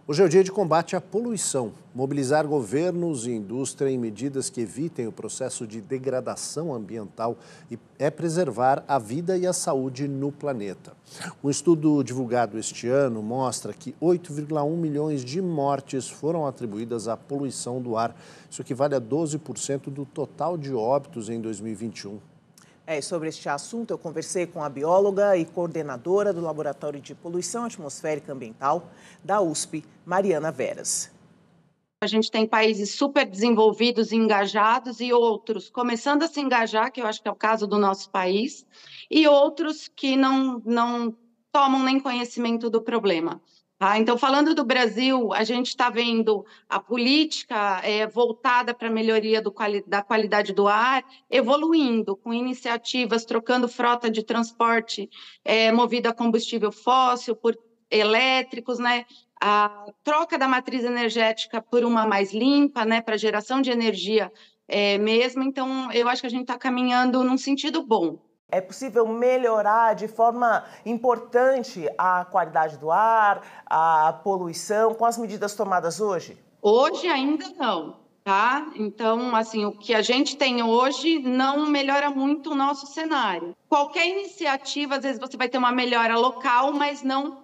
Hoje é o dia de combate à poluição. Mobilizar governos e indústria em medidas que evitem o processo de degradação ambiental é preservar a vida e a saúde no planeta. Um estudo divulgado este ano mostra que 8,1 milhões de mortes foram atribuídas à poluição do ar. Isso equivale a 12% do total de óbitos em 2021. Sobre este assunto, eu conversei com a bióloga e coordenadora do Laboratório de Poluição Atmosférica Ambiental da USP, Mariana Veras. A gente tem países super desenvolvidos e engajados e outros começando a se engajar, que eu acho que é o caso do nosso país, e outros que não tomam nem conhecimento do problema. Então, falando do Brasil, a gente está vendo a política voltada para a melhoria da qualidade do ar, evoluindo, com iniciativas, trocando frota de transporte movida a combustível fóssil por elétricos, né? A troca da matriz energética por uma mais limpa, né, para geração de energia mesmo. Então, eu acho que a gente está caminhando num sentido bom. É possível melhorar de forma importante a qualidade do ar, a poluição, com as medidas tomadas hoje? Hoje ainda não, tá? Então, assim, o que a gente tem hoje não melhora muito o nosso cenário. Qualquer iniciativa, às vezes você vai ter uma melhora local, mas não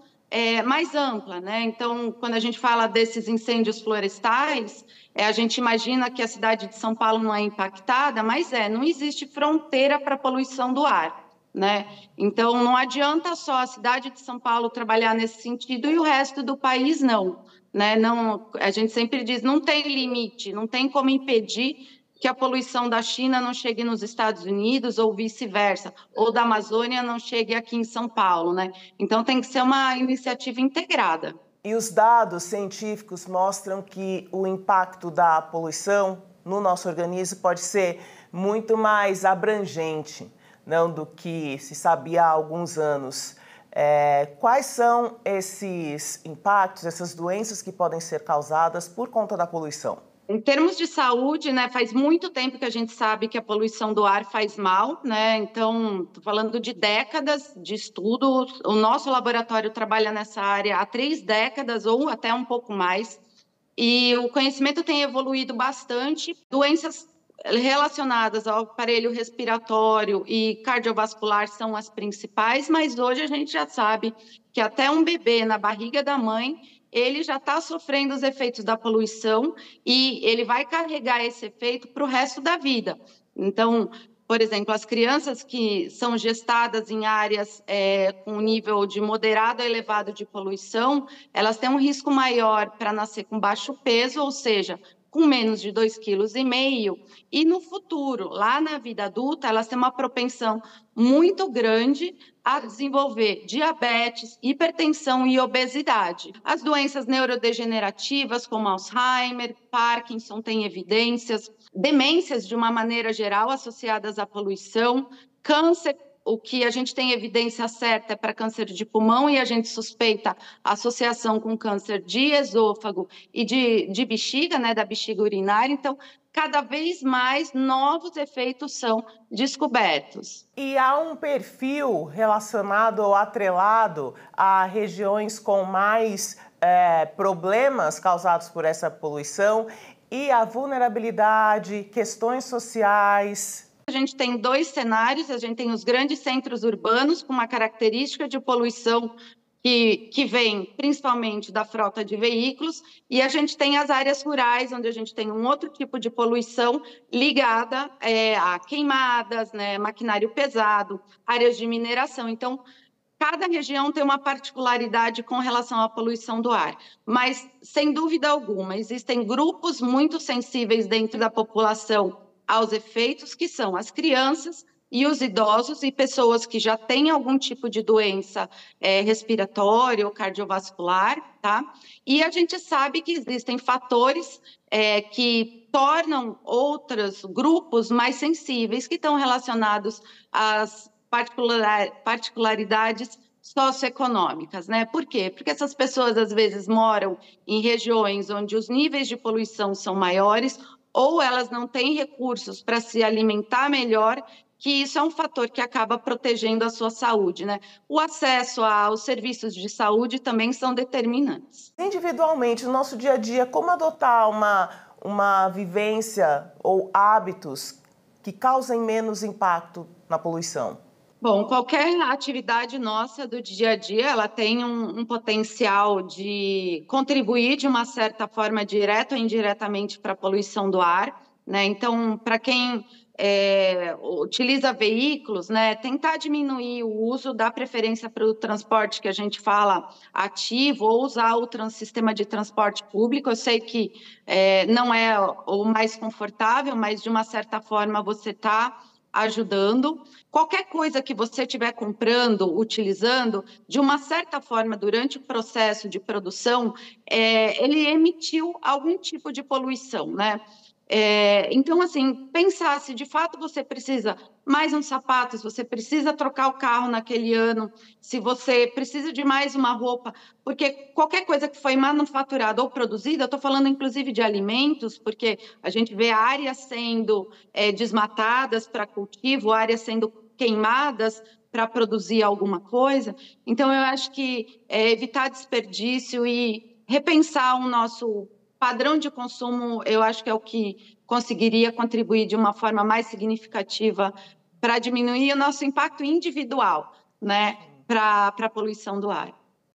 mais ampla, né? Então, quando a gente fala desses incêndios florestais, a gente imagina que a cidade de São Paulo não é impactada, mas não existe fronteira para a poluição do ar, né? Então, não adianta só a cidade de São Paulo trabalhar nesse sentido e o resto do país não, né? Não, a gente sempre diz, não tem limite, não tem como impedir que a poluição da China não chegue nos Estados Unidos ou vice-versa, ou da Amazônia não chegue aqui em São Paulo, né? Então, tem que ser uma iniciativa integrada. E os dados científicos mostram que o impacto da poluição no nosso organismo pode ser muito mais abrangente, não, do que se sabia há alguns anos. Quais são esses impactos, essas doenças que podem ser causadas por conta da poluição? Em termos de saúde, né, faz muito tempo que a gente sabe que a poluição do ar faz mal, né? Então, estou falando de décadas de estudo. O nosso laboratório trabalha nessa área há 3 décadas ou até um pouco mais. E o conhecimento tem evoluído bastante. Doenças relacionadas ao aparelho respiratório e cardiovascular são as principais, mas hoje a gente já sabe que até um bebê na barriga da mãe ele já está sofrendo os efeitos da poluição e ele vai carregar esse efeito para o resto da vida. Então, por exemplo, as crianças que são gestadas em áreas com nível de moderado a elevado de poluição, elas têm um risco maior para nascer com baixo peso, ou seja, com menos de 2,5 kg, e no futuro, lá na vida adulta, elas têm uma propensão muito grande a desenvolver diabetes, hipertensão e obesidade. As doenças neurodegenerativas, como Alzheimer, Parkinson, têm evidências, demências de uma maneira geral associadas à poluição, câncer. O que a gente tem evidência certa é para câncer de pulmão e a gente suspeita associação com câncer de esôfago e de bexiga, né, da bexiga urinária. Então, cada vez mais novos efeitos são descobertos. E há um perfil relacionado ou atrelado a regiões com mais problemas causados por essa poluição e a vulnerabilidade, questões sociais. A gente tem 2 cenários, a gente tem os grandes centros urbanos com uma característica de poluição que vem principalmente da frota de veículos, e a gente tem as áreas rurais, onde a gente tem um outro tipo de poluição ligada a queimadas, né, maquinário pesado, áreas de mineração. Então, cada região tem uma particularidade com relação à poluição do ar, mas, sem dúvida alguma, existem grupos muito sensíveis dentro da população aos efeitos, que são as crianças e os idosos e pessoas que já têm algum tipo de doença respiratória ou cardiovascular, tá? E a gente sabe que existem fatores que tornam outros grupos mais sensíveis, que estão relacionados às particularidades socioeconômicas, né? Por quê? Porque essas pessoas, às vezes, moram em regiões onde os níveis de poluição são maiores, ou elas não têm recursos para se alimentar melhor que isso é um fator que acaba protegendo a sua saúde, né? O acesso aos serviços de saúde também são determinantes. Individualmente, no nosso dia a dia, como adotar uma vivência ou hábitos que causem menos impacto na poluição? Bom, qualquer atividade nossa do dia a dia, ela tem um potencial de contribuir de uma certa forma, direta ou indiretamente, para a poluição do ar, né? Então, para quem utiliza veículos, né, tentar diminuir o uso, dar preferência para o transporte que a gente fala ativo, ou usar o sistema de transporte público. Eu sei que não é o mais confortável, mas de uma certa forma você está ajudando. Qualquer coisa que você estiver comprando, utilizando, de uma certa forma, durante o processo de produção, ele emitiu algum tipo de poluição, né? Então, assim, pensar se de fato você precisa mais um sapato, se você precisa trocar o carro naquele ano, se você precisa de mais uma roupa, porque qualquer coisa que foi manufaturada ou produzida, eu estou falando inclusive de alimentos, porque a gente vê áreas sendo desmatadas para cultivo, áreas sendo queimadas para produzir alguma coisa. Então, eu acho que evitar desperdício e repensar o nosso padrão de consumo, eu acho que é o que conseguiria contribuir de uma forma mais significativa para diminuir o nosso impacto individual, né, para a poluição do ar.